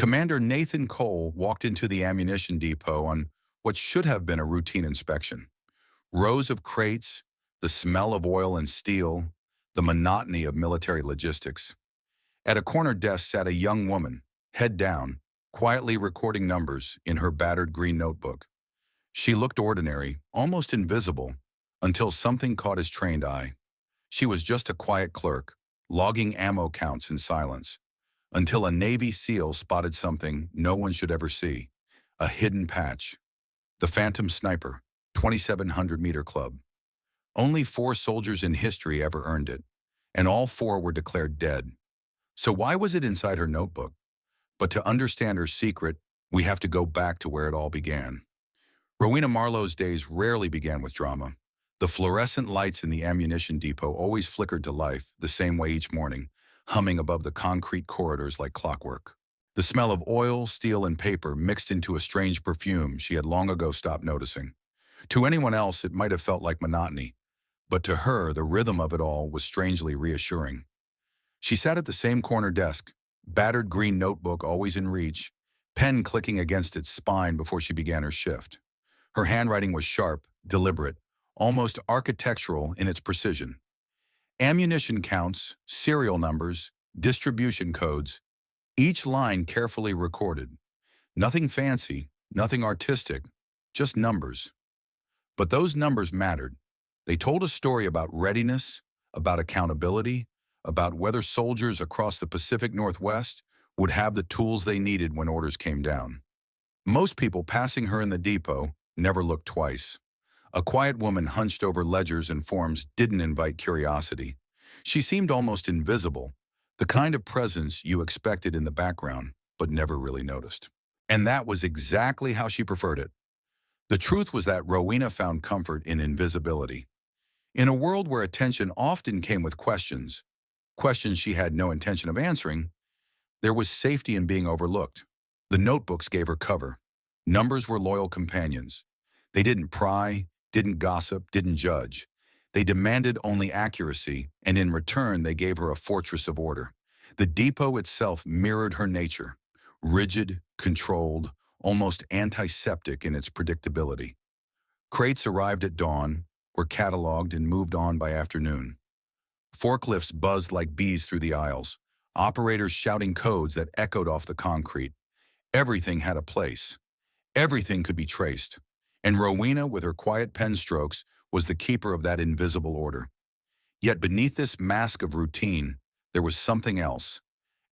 Commander Nathan Cole walked into the ammunition depot on what should have been a routine inspection. Rows of crates, the smell of oil and steel, the monotony of military logistics. At a corner desk sat a young woman, head down, quietly recording numbers in her battered green notebook. She looked ordinary, almost invisible, until something caught his trained eye. She was just a quiet clerk, logging ammo counts in silence, until a Navy SEAL spotted something no one should ever see, a hidden patch. The Phantom Sniper, 2700-meter club. Only 4 soldiers in history ever earned it, and all 4 were declared dead. So why was it inside her notebook? But to understand her secret, we have to go back to where it all began. Rowena Marlowe's days rarely began with drama. The fluorescent lights in the ammunition depot always flickered to life the same way each morning, humming above the concrete corridors like clockwork. The smell of oil, steel, and paper mixed into a strange perfume she had long ago stopped noticing. To anyone else, it might have felt like monotony, but to her, the rhythm of it all was strangely reassuring. She sat at the same corner desk, battered green notebook always in reach, pen clicking against its spine before she began her shift. Her handwriting was sharp, deliberate, almost architectural in its precision. Ammunition counts, serial numbers, distribution codes, each line carefully recorded. Nothing fancy, nothing artistic, just numbers. But those numbers mattered. They told a story about readiness, about accountability, about whether soldiers across the Pacific Northwest would have the tools they needed when orders came down. Most people passing her in the depot never looked twice. A quiet woman hunched over ledgers and forms didn't invite curiosity. She seemed almost invisible, the kind of presence you expected in the background, but never really noticed. And that was exactly how she preferred it. The truth was that Rowena found comfort in invisibility. In a world where attention often came with questions she had no intention of answering, there was safety in being overlooked. The notebooks gave her cover. Numbers were loyal companions. They didn't pry, didn't gossip, didn't judge. They demanded only accuracy, and in return they gave her a fortress of order. The depot itself mirrored her nature, rigid, controlled, almost antiseptic in its predictability. Crates arrived at dawn, were cataloged and moved on by afternoon. Forklifts buzzed like bees through the aisles, operators shouting codes that echoed off the concrete. Everything had a place. Everything could be traced. And Rowena, with her quiet pen strokes, was the keeper of that invisible order. Yet beneath this mask of routine, there was something else,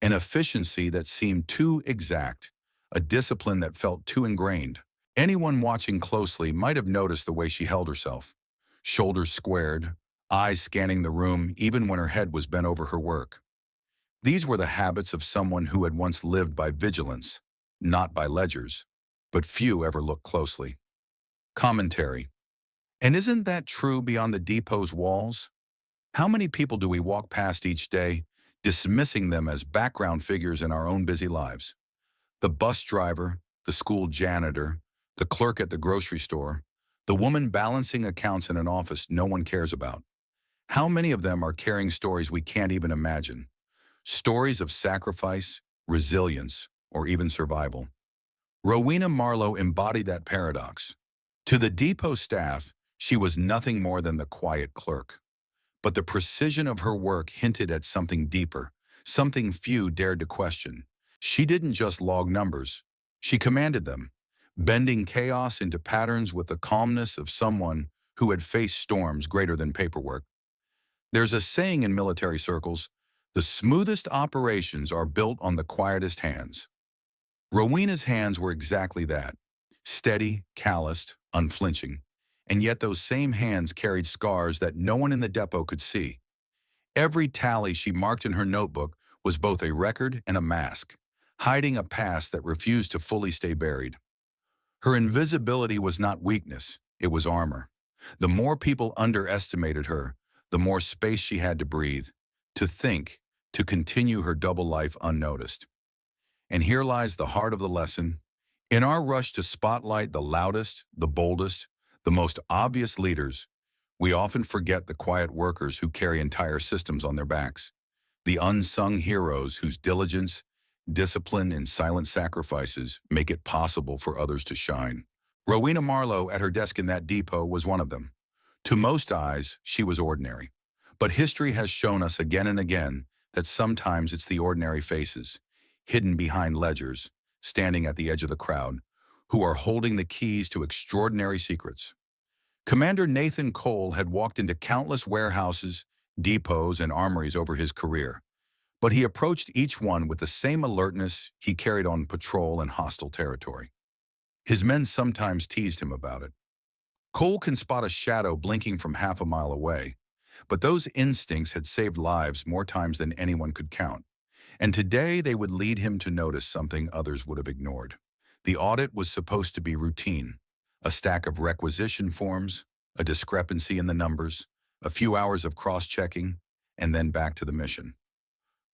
an efficiency that seemed too exact, a discipline that felt too ingrained. Anyone watching closely might have noticed the way she held herself. Shoulders squared, eyes scanning the room even when her head was bent over her work. These were the habits of someone who had once lived by vigilance, not by ledgers, but few ever looked closely. Commentary. And isn't that true beyond the depot's walls? How many people do we walk past each day, dismissing them as background figures in our own busy lives? The bus driver, the school janitor, the clerk at the grocery store, the woman balancing accounts in an office no one cares about. How many of them are carrying stories we can't even imagine? Stories of sacrifice, resilience, or even survival. Rowena Marlowe embodied that paradox. To the depot staff, she was nothing more than the quiet clerk. But the precision of her work hinted at something deeper, something few dared to question. She didn't just log numbers. She commanded them, bending chaos into patterns with the calmness of someone who had faced storms greater than paperwork. There's a saying in military circles, the smoothest operations are built on the quietest hands. Rowena's hands were exactly that, steady, calloused, unflinching. And yet those same hands carried scars that no one in the depot could see. Every tally she marked in her notebook was both a record and a mask, hiding a past that refused to fully stay buried. Her invisibility was not weakness, it was armor. The more people underestimated her, the more space she had to breathe, to think, to continue her double life unnoticed. And here lies the heart of the lesson. In our rush to spotlight the loudest, the boldest, the most obvious leaders, we often forget the quiet workers who carry entire systems on their backs, the unsung heroes whose diligence, Discipline and silent sacrifices make it possible for others to shine. Rowena Marlowe at her desk in that depot was one of them. To most eyes, she was ordinary. But history has shown us again and again that sometimes it's the ordinary faces, hidden behind ledgers, standing at the edge of the crowd, who are holding the keys to extraordinary secrets. Commander Nathan Cole had walked into countless warehouses, depots, and armories over his career, but he approached each one with the same alertness he carried on patrol in hostile territory. His men sometimes teased him about it. Cole can spot a shadow blinking from half a mile away, but those instincts had saved lives more times than anyone could count. And today they would lead him to notice something others would have ignored. The audit was supposed to be routine, a stack of requisition forms, a discrepancy in the numbers, a few hours of cross-checking, and then back to the mission.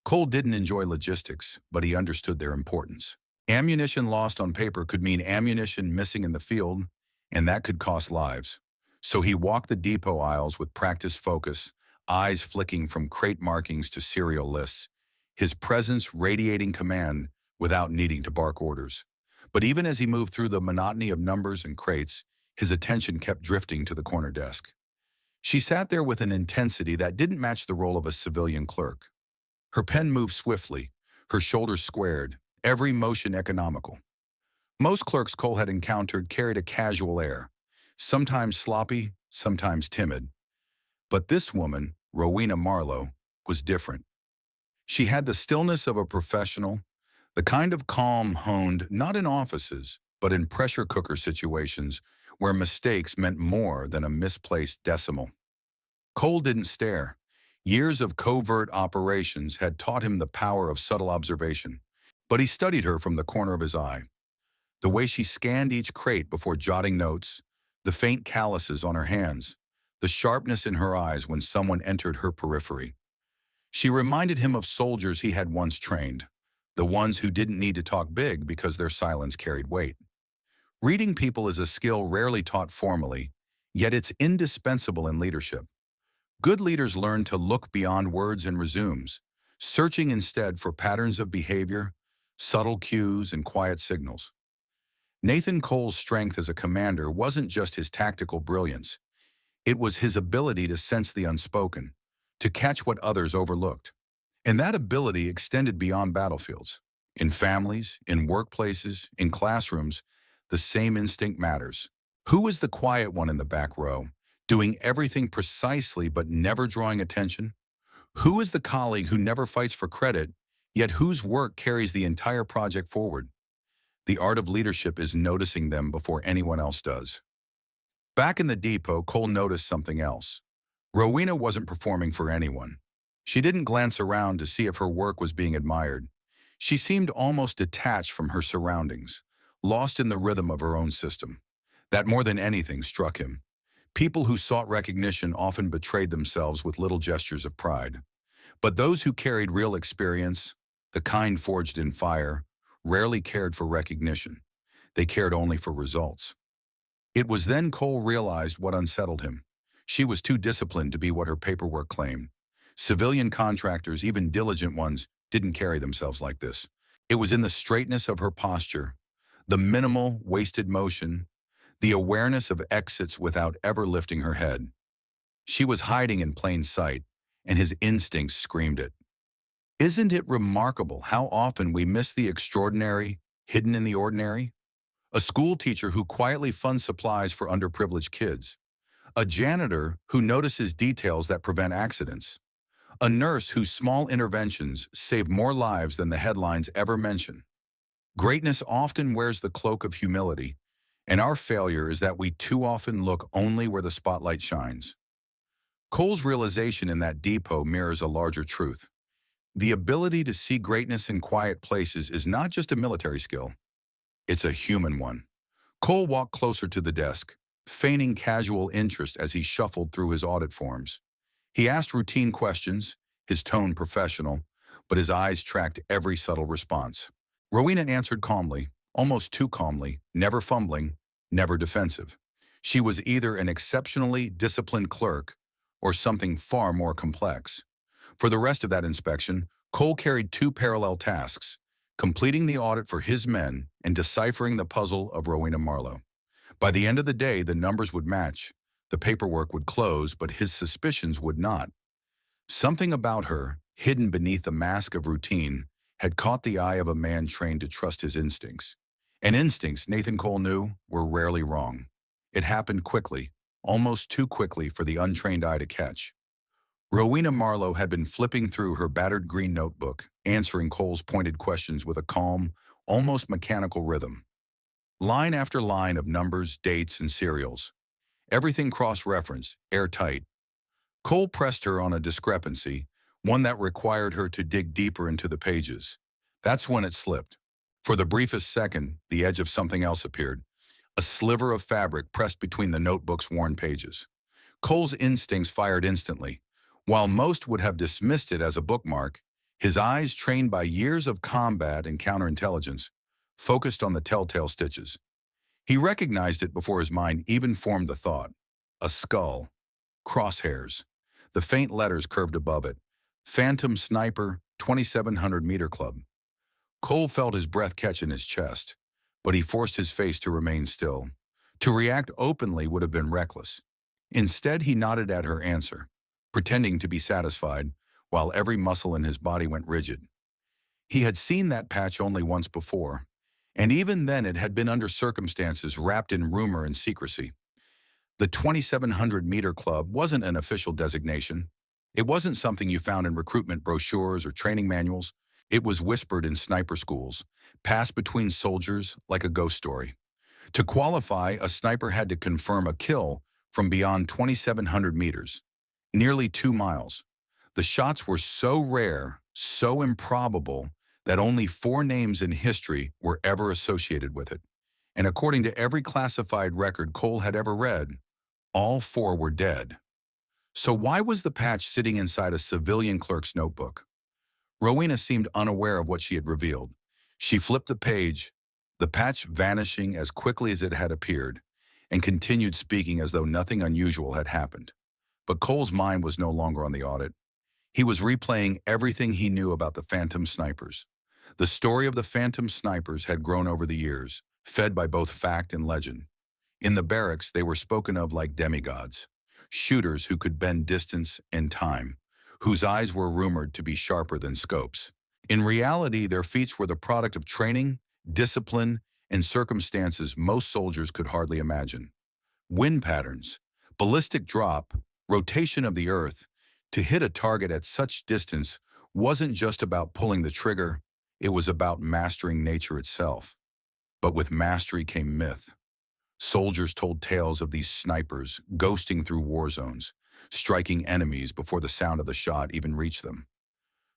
Cole didn't enjoy logistics, but he understood their importance. Ammunition lost on paper could mean ammunition missing in the field, and that could cost lives. So he walked the depot aisles with practiced focus, eyes flicking from crate markings to serial lists, his presence radiating command without needing to bark orders. But even as he moved through the monotony of numbers and crates, his attention kept drifting to the corner desk. She sat there with an intensity that didn't match the role of a civilian clerk. Her pen moved swiftly, her shoulders squared, every motion economical. Most clerks Cole had encountered carried a casual air, sometimes sloppy, sometimes timid. But this woman, Rowena Marlowe, was different. She had the stillness of a professional, the kind of calm honed not in offices, but in pressure cooker situations where mistakes meant more than a misplaced decimal. Cole didn't stare. Years of covert operations had taught him the power of subtle observation, but he studied her from the corner of his eye. The way she scanned each crate before jotting notes, the faint calluses on her hands, the sharpness in her eyes when someone entered her periphery. She reminded him of soldiers he had once trained, the ones who didn't need to talk big because their silence carried weight. Reading people is a skill rarely taught formally, yet it's indispensable in leadership. Good leaders learn to look beyond words and resumes, searching instead for patterns of behavior, subtle cues, and quiet signals. Nathan Cole's strength as a commander wasn't just his tactical brilliance. It was his ability to sense the unspoken, to catch what others overlooked. And that ability extended beyond battlefields. In families, in workplaces, in classrooms, the same instinct matters. Who is the quiet one in the back row, doing everything precisely but never drawing attention? Who is the colleague who never fights for credit, yet whose work carries the entire project forward? The art of leadership is noticing them before anyone else does. Back in the depot, Cole noticed something else. Rowena wasn't performing for anyone. She didn't glance around to see if her work was being admired. She seemed almost detached from her surroundings, lost in the rhythm of her own system. That more than anything struck him. People who sought recognition often betrayed themselves with little gestures of pride. But those who carried real experience, the kind forged in fire, rarely cared for recognition. They cared only for results. It was then Cole realized what unsettled him. She was too disciplined to be what her paperwork claimed. Civilian contractors, even diligent ones, didn't carry themselves like this. It was in the straightness of her posture, the minimal, wasted motion, the awareness of exits without ever lifting her head. She was hiding in plain sight, and his instincts screamed it. Isn't it remarkable how often we miss the extraordinary, hidden in the ordinary? A school teacher who quietly funds supplies for underprivileged kids. A janitor who notices details that prevent accidents. A nurse whose small interventions save more lives than the headlines ever mention. Greatness often wears the cloak of humility, and our failure is that we too often look only where the spotlight shines. Cole's realization in that depot mirrors a larger truth. The ability to see greatness in quiet places is not just a military skill. It's a human one. Cole walked closer to the desk, feigning casual interest as he shuffled through his audit forms. He asked routine questions, his tone professional, but his eyes tracked every subtle response. Rowena answered calmly, almost too calmly, never fumbling, never defensive. She was either an exceptionally disciplined clerk or something far more complex. For the rest of that inspection, Cole carried two parallel tasks: completing the audit for his men and deciphering the puzzle of Rowena Marlowe. By the end of the day, the numbers would match, the paperwork would close, but his suspicions would not. Something about her, hidden beneath the mask of routine, had caught the eye of a man trained to trust his instincts. And instincts, Nathan Cole knew, were rarely wrong. It happened quickly, almost too quickly for the untrained eye to catch. Rowena Marlowe had been flipping through her battered green notebook, answering Cole's pointed questions with a calm, almost mechanical rhythm. Line after line of numbers, dates, and serials. Everything cross-referenced, airtight. Cole pressed her on a discrepancy, one that required her to dig deeper into the pages. That's when it slipped. For the briefest second, the edge of something else appeared, a sliver of fabric pressed between the notebook's worn pages. Cole's instincts fired instantly. While most would have dismissed it as a bookmark, his eyes, trained by years of combat and counterintelligence, focused on the telltale stitches. He recognized it before his mind even formed the thought. A skull. Crosshairs. The faint letters curved above it. Phantom Sniper, 2700-meter club. Cole felt his breath catch in his chest, but he forced his face to remain still. To react openly would have been reckless. Instead, he nodded at her answer, pretending to be satisfied, while every muscle in his body went rigid. He had seen that patch only once before, and even then it had been under circumstances wrapped in rumor and secrecy. The 2700-meter club wasn't an official designation. It wasn't something you found in recruitment brochures or training manuals. It was whispered in sniper schools, passed between soldiers like a ghost story. To qualify, a sniper had to confirm a kill from beyond 2,700 meters, nearly 2 miles. The shots were so rare, so improbable, that only 4 names in history were ever associated with it. And according to every classified record Cole had ever read, all 4 were dead. So why was the patch sitting inside a civilian clerk's notebook? Rowena seemed unaware of what she had revealed. She flipped the page, the patch vanishing as quickly as it had appeared, and continued speaking as though nothing unusual had happened. But Cole's mind was no longer on the audit. He was replaying everything he knew about the Phantom Snipers. The story of the Phantom Snipers had grown over the years, fed by both fact and legend. In the barracks, they were spoken of like demigods, shooters who could bend distance and time, whose eyes were rumored to be sharper than scopes. In reality, their feats were the product of training, discipline, and circumstances most soldiers could hardly imagine. Wind patterns, ballistic drop, rotation of the earth. To hit a target at such distance wasn't just about pulling the trigger, it was about mastering nature itself. But with mastery came myth. Soldiers told tales of these snipers ghosting through war zones, striking enemies before the sound of the shot even reached them.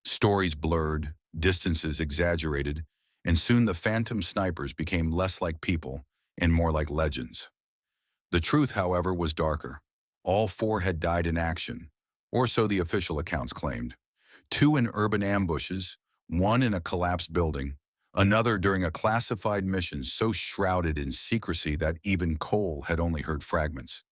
Stories blurred, distances exaggerated, and soon the Phantom Snipers became less like people and more like legends. The truth, however, was darker. All 4 had died in action, or so the official accounts claimed. 2 in urban ambushes, 1 in a collapsed building, another during a classified mission so shrouded in secrecy that even Cole had only heard fragments.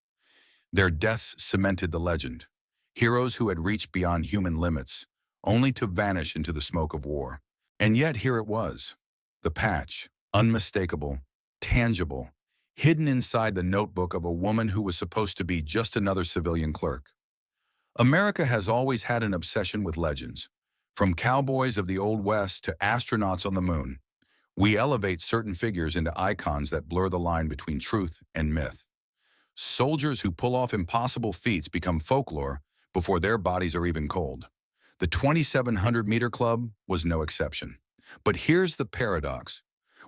Their deaths cemented the legend. Heroes who had reached beyond human limits, only to vanish into the smoke of war. And yet here it was, the patch, unmistakable, tangible, hidden inside the notebook of a woman who was supposed to be just another civilian clerk. America has always had an obsession with legends. From cowboys of the Old West to astronauts on the moon, we elevate certain figures into icons that blur the line between truth and myth. Soldiers who pull off impossible feats become folklore before their bodies are even cold. The 2,700-meter club was no exception. But here's the paradox.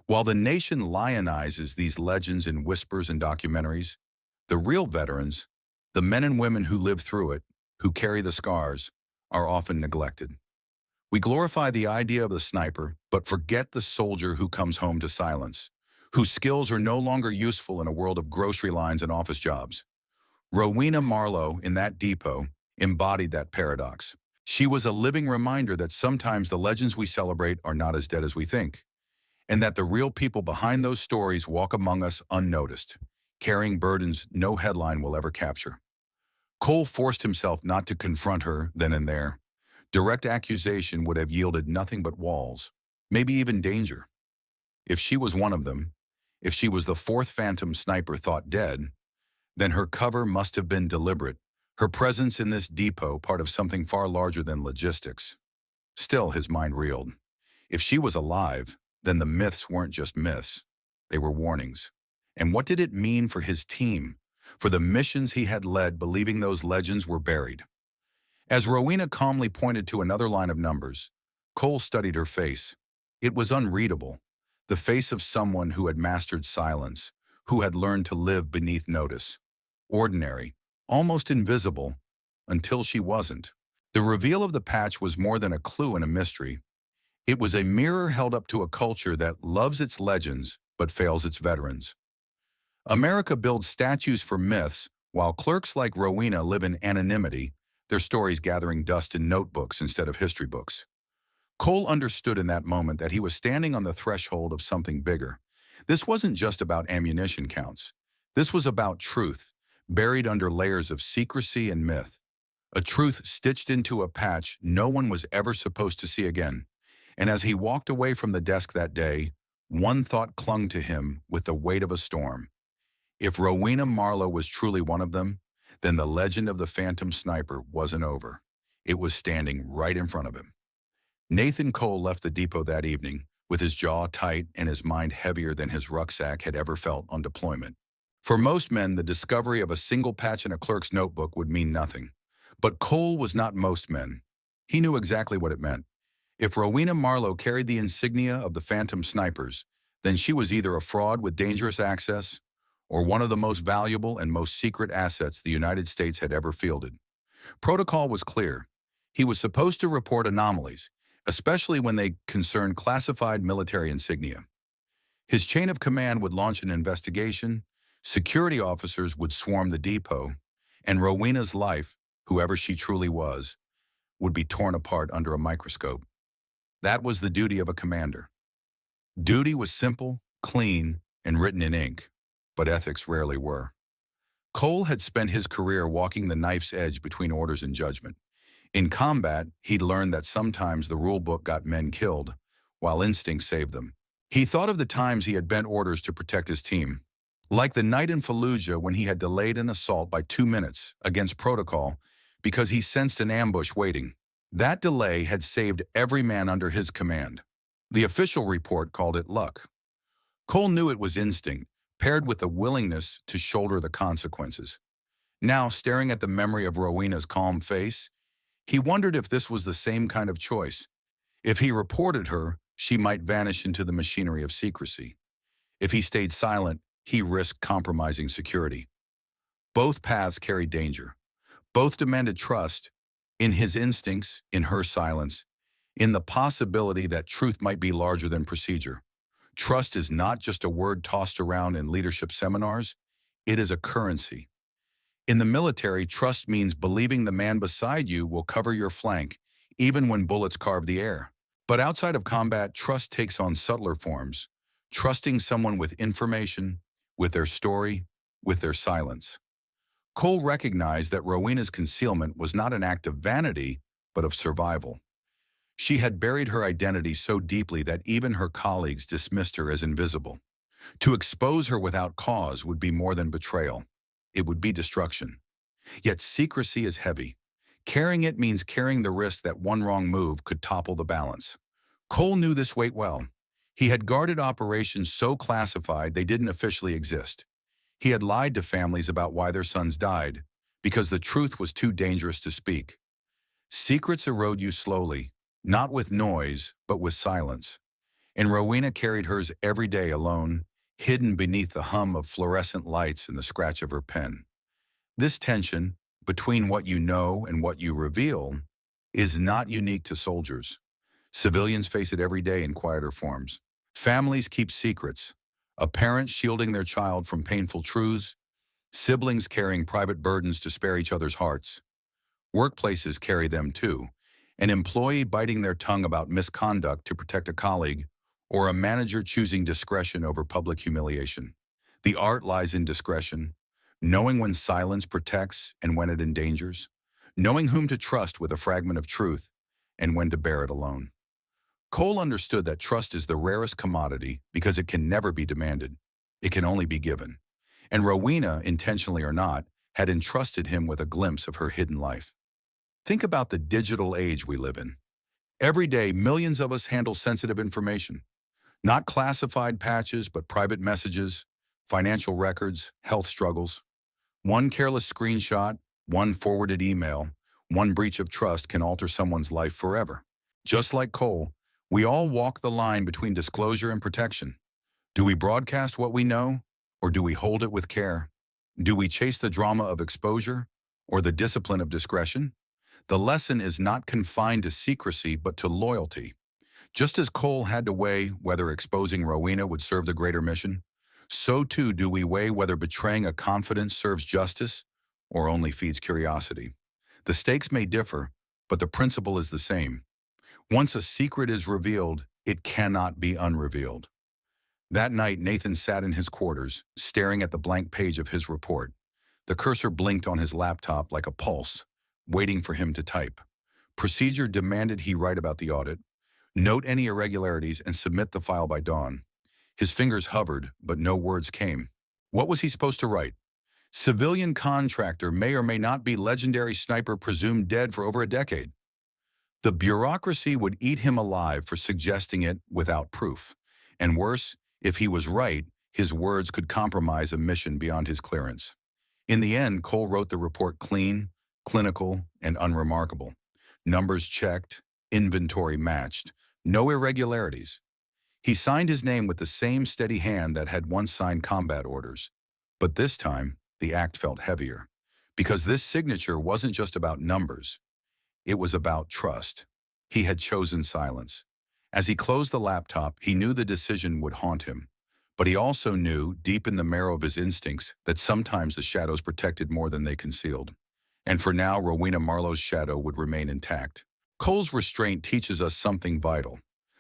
While the nation lionizes these legends in whispers and documentaries, the real veterans, the men and women who live through it, who carry the scars, are often neglected. We glorify the idea of the sniper, but forget the soldier who comes home to silence, whose skills are no longer useful in a world of grocery lines and office jobs. Rowena Marlowe, in that depot, embodied that paradox. She was a living reminder that sometimes the legends we celebrate are not as dead as we think, and that the real people behind those stories walk among us unnoticed, carrying burdens no headline will ever capture. Cole forced himself not to confront her then and there. Direct accusation would have yielded nothing but walls. maybe even danger. If she was one of them, if she was the fourth phantom sniper thought dead, then her cover must have been deliberate, her presence in this depot part of something far larger than logistics. Still, his mind reeled. If she was alive, then the myths weren't just myths. They were warnings. And what did it mean for his team, for the missions he had led, believing those legends were buried? As Rowena calmly pointed to another line of numbers, Cole studied her face. It was unreadable, the face of someone who had mastered silence, who had learned to live beneath notice. Ordinary, almost invisible, until she wasn't. The reveal of the patch was more than a clue and a mystery. It was a mirror held up to a culture that loves its legends but fails its veterans. America builds statues for myths, while clerks like Rowena live in anonymity, their stories gathering dust in notebooks instead of history books. Cole understood in that moment that he was standing on the threshold of something bigger. This wasn't just about ammunition counts. This was about truth, buried under layers of secrecy and myth. A truth stitched into a patch no one was ever supposed to see again. And as he walked away from the desk that day, one thought clung to him with the weight of a storm. If Rowena Marlowe was truly one of them, then the legend of the Phantom Sniper wasn't over. It was standing right in front of him. Nathan Cole left the depot that evening, with his jaw tight and his mind heavier than his rucksack had ever felt on deployment. For most men, the discovery of a single patch in a clerk's notebook would mean nothing. But Cole was not most men. He knew exactly what it meant. If Rowena Marlowe carried the insignia of the Phantom Snipers, then she was either a fraud with dangerous access or one of the most valuable and most secret assets the United States had ever fielded. Protocol was clear. He was supposed to report anomalies, especially when they concerned classified military insignia. His chain of command would launch an investigation, security officers would swarm the depot, and Rowena's life, whoever she truly was, would be torn apart under a microscope. That was the duty of a commander. Duty was simple, clean, and written in ink, but ethics rarely were. Cole had spent his career walking the knife's edge between orders and judgment. In combat, he'd learned that sometimes the rulebook got men killed, while instinct saved them. He thought of the times he had bent orders to protect his team, like the night in Fallujah when he had delayed an assault by 2 minutes against protocol because he sensed an ambush waiting. That delay had saved every man under his command. The official report called it luck. Cole knew it was instinct, paired with the willingness to shoulder the consequences. Now, staring at the memory of Rowena's calm face, he wondered if this was the same kind of choice. If he reported her, she might vanish into the machinery of secrecy. If he stayed silent, he risked compromising security. Both paths carried danger. Both demanded trust, in his instincts, in her silence, in the possibility that truth might be larger than procedure. Trust is not just a word tossed around in leadership seminars. It is a currency. In the military, trust means believing the man beside you will cover your flank, even when bullets carve the air. But outside of combat, trust takes on subtler forms. Trusting someone with information, with their story, with their silence. Cole recognized that Rowena's concealment was not an act of vanity, but of survival. She had buried her identity so deeply that even her colleagues dismissed her as invisible. To expose her without cause would be more than betrayal. It would be destruction. Yet secrecy is heavy. Carrying it means carrying the risk that one wrong move could topple the balance. Cole knew this weight well. He had guarded operations so classified they didn't officially exist. He had lied to families about why their sons died, because the truth was too dangerous to speak. Secrets erode you slowly, not with noise, but with silence. And Rowena carried hers every day alone, hidden beneath the hum of fluorescent lights and the scratch of her pen. This tension, between what you know and what you reveal, is not unique to soldiers. Civilians face it every day in quieter forms. Families keep secrets, a parent shielding their child from painful truths, siblings carrying private burdens to spare each other's hearts. Workplaces carry them too, an employee biting their tongue about misconduct to protect a colleague, or a manager choosing discretion over public humiliation. The art lies in discretion, knowing when silence protects and when it endangers, knowing whom to trust with a fragment of truth and when to bear it alone. Cole understood that trust is the rarest commodity because it can never be demanded. It can only be given. And Rowena, intentionally or not, had entrusted him with a glimpse of her hidden life. Think about the digital age we live in. Every day, millions of us handle sensitive information. Not classified patches, but private messages, financial records, health struggles. One careless screenshot, one forwarded email, one breach of trust can alter someone's life forever. Just like Cole, we all walk the line between disclosure and protection. Do we broadcast what we know, or do we hold it with care? Do we chase the drama of exposure, or the discipline of discretion? The lesson is not confined to secrecy, but to loyalty. Just as Cole had to weigh whether exposing Rowena would serve the greater mission, so too do we weigh whether betraying a confidence serves justice or only feeds curiosity. The stakes may differ, but the principle is the same. Once a secret is revealed, it cannot be unrevealed. That night, Nathan sat in his quarters, staring at the blank page of his report. The cursor blinked on his laptop like a pulse, waiting for him to type. Procedure demanded he write about the audit, note any irregularities, and submit the file by dawn. His fingers hovered, but no words came. What was he supposed to write? Civilian contractor may or may not be legendary sniper presumed dead for over a decade. The bureaucracy would eat him alive for suggesting it without proof. And worse, if he was right, his words could compromise a mission beyond his clearance. In the end, Cole wrote the report clean, clinical, and unremarkable. Numbers checked, inventory matched, no irregularities. He signed his name with the same steady hand that had once signed combat orders. But this time, the act felt heavier. Because this signature wasn't just about numbers. It was about trust. He had chosen silence. As he closed the laptop, he knew the decision would haunt him. But he also knew, deep in the marrow of his instincts, that sometimes the shadows protected more than they concealed. And for now, Rowena Marlowe's shadow would remain intact. Cole's restraint teaches us something vital.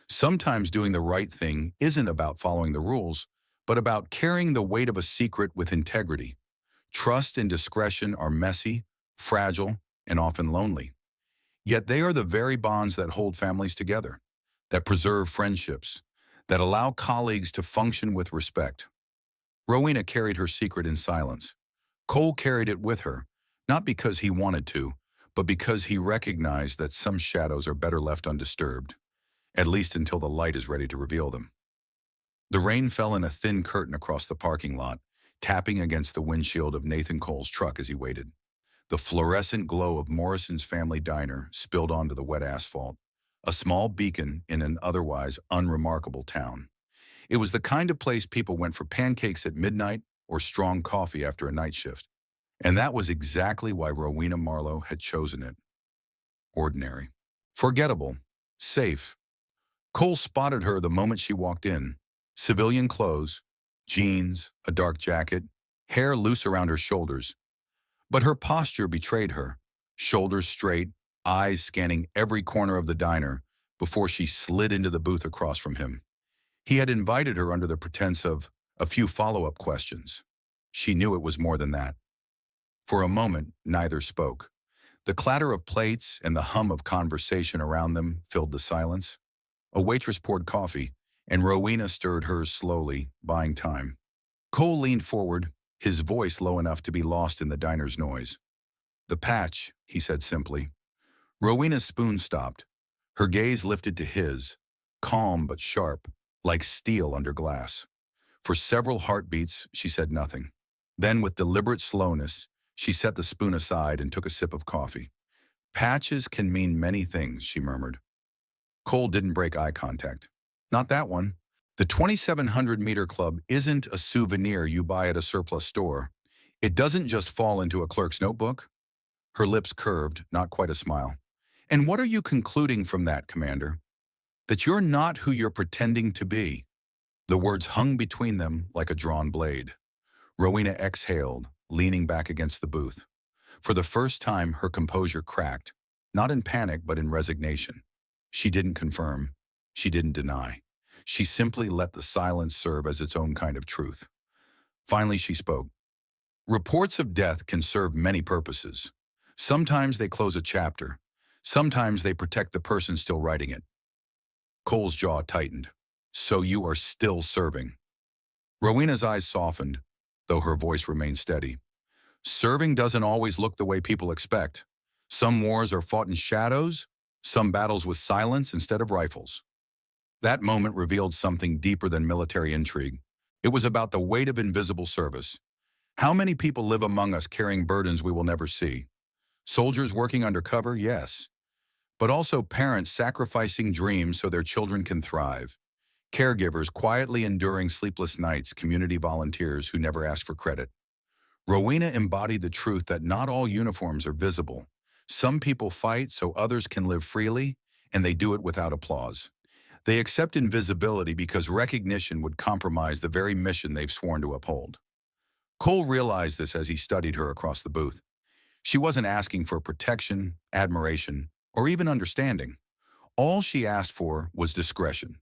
Sometimes doing the right thing isn't about following the rules, but about carrying the weight of a secret with integrity. Trust and discretion are messy, fragile, and often lonely. Yet they are the very bonds that hold families together, that preserve friendships, that allow colleagues to function with respect. Rowena carried her secret in silence. Cole carried it with her, not because he wanted to, but because he recognized that some shadows are better left undisturbed, at least until the light is ready to reveal them. The rain fell in a thin curtain across the parking lot, tapping against the windshield of Nathan Cole's truck as he waited. The fluorescent glow of Morrison's family diner spilled onto the wet asphalt, a small beacon in an otherwise unremarkable town. It was the kind of place people went for pancakes at midnight or strong coffee after a night shift. And that was exactly why Rowena Marlowe had chosen it. Ordinary. Forgettable. Safe. Cole spotted her the moment she walked in. Civilian clothes, jeans, a dark jacket, hair loose around her shoulders. But her posture betrayed her, shoulders straight, eyes scanning every corner of the diner before she slid into the booth across from him. He had invited her under the pretense of a few follow-up questions. She knew it was more than that. For a moment, neither spoke. The clatter of plates and the hum of conversation around them filled the silence. A waitress poured coffee, and Rowena stirred hers slowly, buying time. Cole leaned forward, his voice low enough to be lost in the diner's noise. "The patch," he said simply. Rowena's spoon stopped. Her gaze lifted to his, calm but sharp, like steel under glass. For several heartbeats, she said nothing. Then, with deliberate slowness, she set the spoon aside and took a sip of coffee. "Patches can mean many things," she murmured. Cole didn't break eye contact. "Not that one. The 2,700-meter club isn't a souvenir you buy at a surplus store. It doesn't just fall into a clerk's notebook." Her lips curved, not quite a smile. "And what are you concluding from that, Commander? That you're not who you're pretending to be." The words hung between them like a drawn blade. Rowena exhaled, leaning back against the booth. For the first time, her composure cracked, not in panic but in resignation. She didn't confirm. She didn't deny. She simply let the silence serve as its own kind of truth. Finally, she spoke. "Reports of death can serve many purposes. Sometimes they close a chapter. Sometimes they protect the person still writing it." Cole's jaw tightened. So you are still serving. Rowena's eyes softened, though her voice remained steady. Serving doesn't always look the way people expect. Some wars are fought in shadows, some battles with silence instead of rifles. That moment revealed something deeper than military intrigue. It was about the weight of invisible service. How many people live among us carrying burdens we will never see? Soldiers working undercover, yes. But also parents sacrificing dreams so their children can thrive. Caregivers quietly enduring sleepless nights, community volunteers who never ask for credit. Rowena embodied the truth that not all uniforms are visible. Some people fight so others can live freely, and they do it without applause. They accept invisibility because recognition would compromise the very mission they've sworn to uphold. Cole realized this as he studied her across the booth. She wasn't asking for protection, admiration, or even understanding. All she asked for was discretion,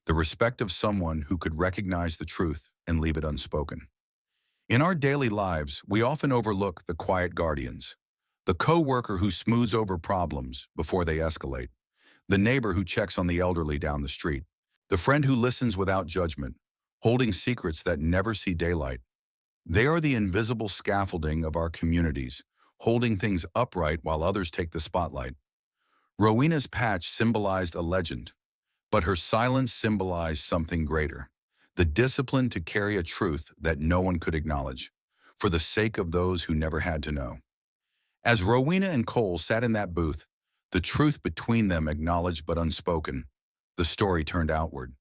the respect of someone who could recognize the truth and leave it unspoken. In our daily lives, we often overlook the quiet guardians, the co-worker who smooths over problems before they escalate, the neighbor who checks on the elderly down the street, the friend who listens without judgment, holding secrets that never see daylight. They are the invisible scaffolding of our communities, holding things upright while others take the spotlight. Rowena's patch symbolized a legend, but her silence symbolized something greater, the discipline to carry a truth that no one could acknowledge, for the sake of those who never had to know. As Rowena and Cole sat in that booth, the truth between them acknowledged but unspoken, the story turned outward.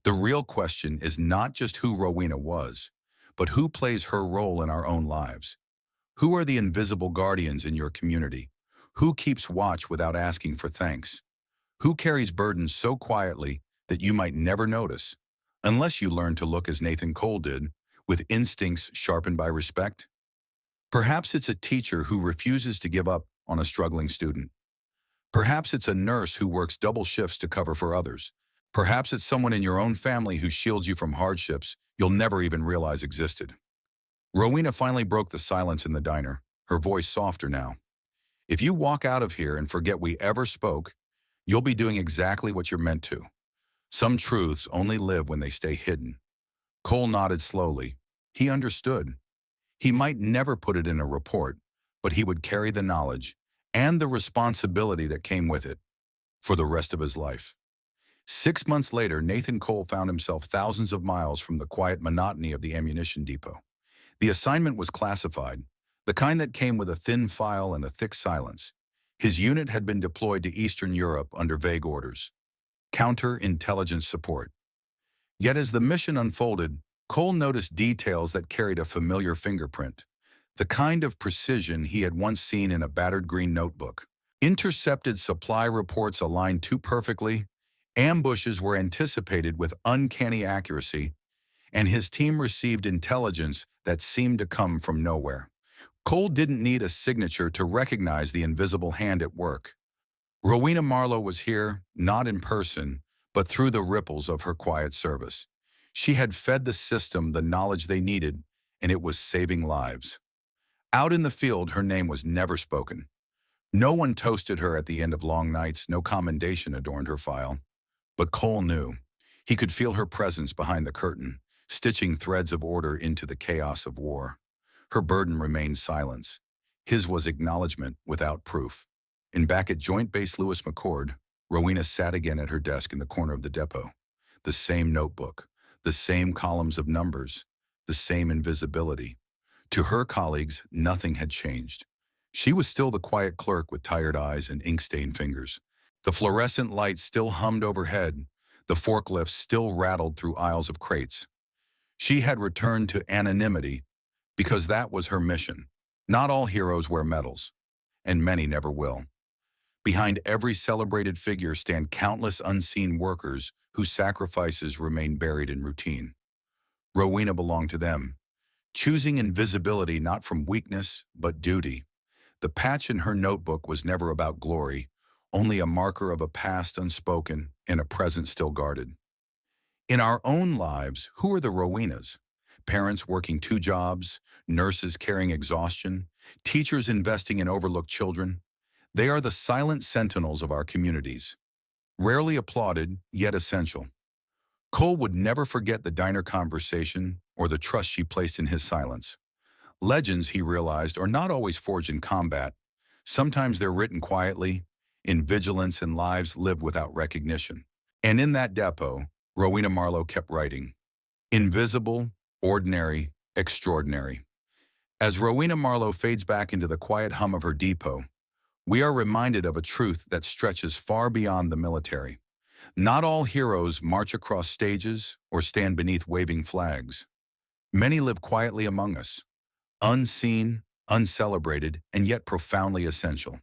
The real question is not just who Rowena was, but who plays her role in our own lives. Who are the invisible guardians in your community? Who keeps watch without asking for thanks? Who carries burdens so quietly that you might never notice, unless you learn to look as Nathan Cole did, with instincts sharpened by respect? Perhaps it's a teacher who refuses to give up on a struggling student. Perhaps it's a nurse who works double shifts to cover for others. Perhaps it's someone in your own family who shields you from hardships you'll never even realize existed. Rowena finally broke the silence in the diner, her voice softer now. If you walk out of here and forget we ever spoke, you'll be doing exactly what you're meant to. Some truths only live when they stay hidden. Cole nodded slowly. He understood. He might never put it in a report, but he would carry the knowledge and the responsibility that came with it for the rest of his life. 6 months later, Nathan Cole found himself thousands of miles from the quiet monotony of the ammunition depot. The assignment was classified, the kind that came with a thin file and a thick silence. His unit had been deployed to Eastern Europe under vague orders. Counterintelligence support. Yet as the mission unfolded, Cole noticed details that carried a familiar fingerprint, the kind of precision he had once seen in a battered green notebook. Intercepted supply reports aligned too perfectly, ambushes were anticipated with uncanny accuracy, and his team received intelligence that seemed to come from nowhere. Cole didn't need a signature to recognize the invisible hand at work. Rowena Marlowe was here, not in person, but through the ripples of her quiet service. She had fed the system the knowledge they needed, and it was saving lives. Out in the field, her name was never spoken. No one toasted her at the end of long nights, no commendation adorned her file. But Cole knew. He could feel her presence behind the curtain, stitching threads of order into the chaos of war. Her burden remained silence. His was acknowledgement without proof. And back at Joint Base Lewis McChord, Rowena sat again at her desk in the corner of the depot. The same notebook, the same columns of numbers, the same invisibility. To her colleagues, nothing had changed. She was still the quiet clerk with tired eyes and ink-stained fingers. The fluorescent light still hummed overhead. The forklift still rattled through aisles of crates. She had returned to anonymity because that was her mission. Not all heroes wear medals, and many never will. Behind every celebrated figure stand countless unseen workers whose sacrifices remain buried in routine. Rowena belonged to them, choosing invisibility not from weakness, but duty. The patch in her notebook was never about glory, only a marker of a past unspoken and a present still guarded. In our own lives, who are the Rowenas? Parents working 2 jobs, nurses carrying exhaustion, teachers investing in overlooked children. They are the silent sentinels of our communities. Rarely applauded, yet essential. Cole would never forget the diner conversation or the trust she placed in his silence. Legends, he realized, are not always forged in combat. Sometimes they're written quietly, in vigilance and lives lived without recognition. And in that depot, Rowena Marlowe kept writing, invisible, ordinary, extraordinary. As Rowena Marlowe fades back into the quiet hum of her depot, we are reminded of a truth that stretches far beyond the military. Not all heroes march across stages or stand beneath waving flags. Many live quietly among us, unseen, uncelebrated, and yet profoundly essential.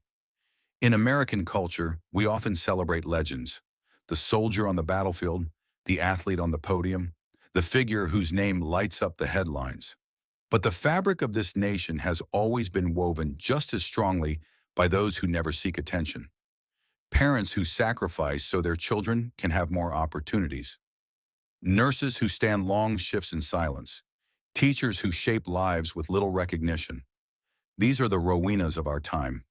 In American culture, we often celebrate legends: the soldier on the battlefield, the athlete on the podium, the figure whose name lights up the headlines. But the fabric of this nation has always been woven just as strongly by those who never seek attention. Parents who sacrifice so their children can have more opportunities. Nurses who stand long shifts in silence. Teachers who shape lives with little recognition. These are the Rowenas of our time,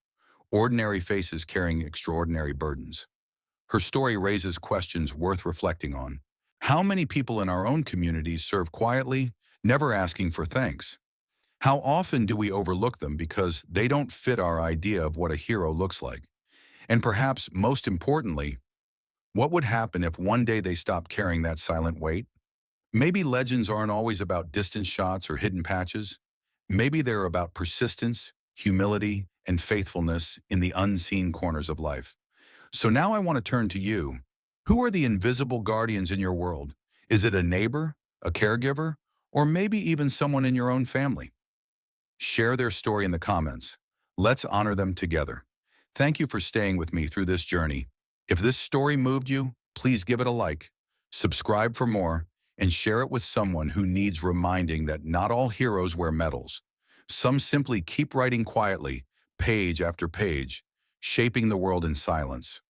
ordinary faces carrying extraordinary burdens. Her story raises questions worth reflecting on. How many people in our own communities serve quietly, never asking for thanks? How often do we overlook them because they don't fit our idea of what a hero looks like? And perhaps most importantly, what would happen if one day they stopped carrying that silent weight? Maybe legends aren't always about distant shots or hidden patches. Maybe they're about persistence, humility, and faithfulness in the unseen corners of life. So now I want to turn to you. Who are the invisible guardians in your world? Is it a neighbor, a caregiver, or maybe even someone in your own family? Share their story in the comments. Let's honor them together. Thank you for staying with me through this journey. If this story moved you, please give it a like, subscribe for more, and share it with someone who needs reminding that not all heroes wear medals. Some simply keep writing quietly, page after page, shaping the world in silence.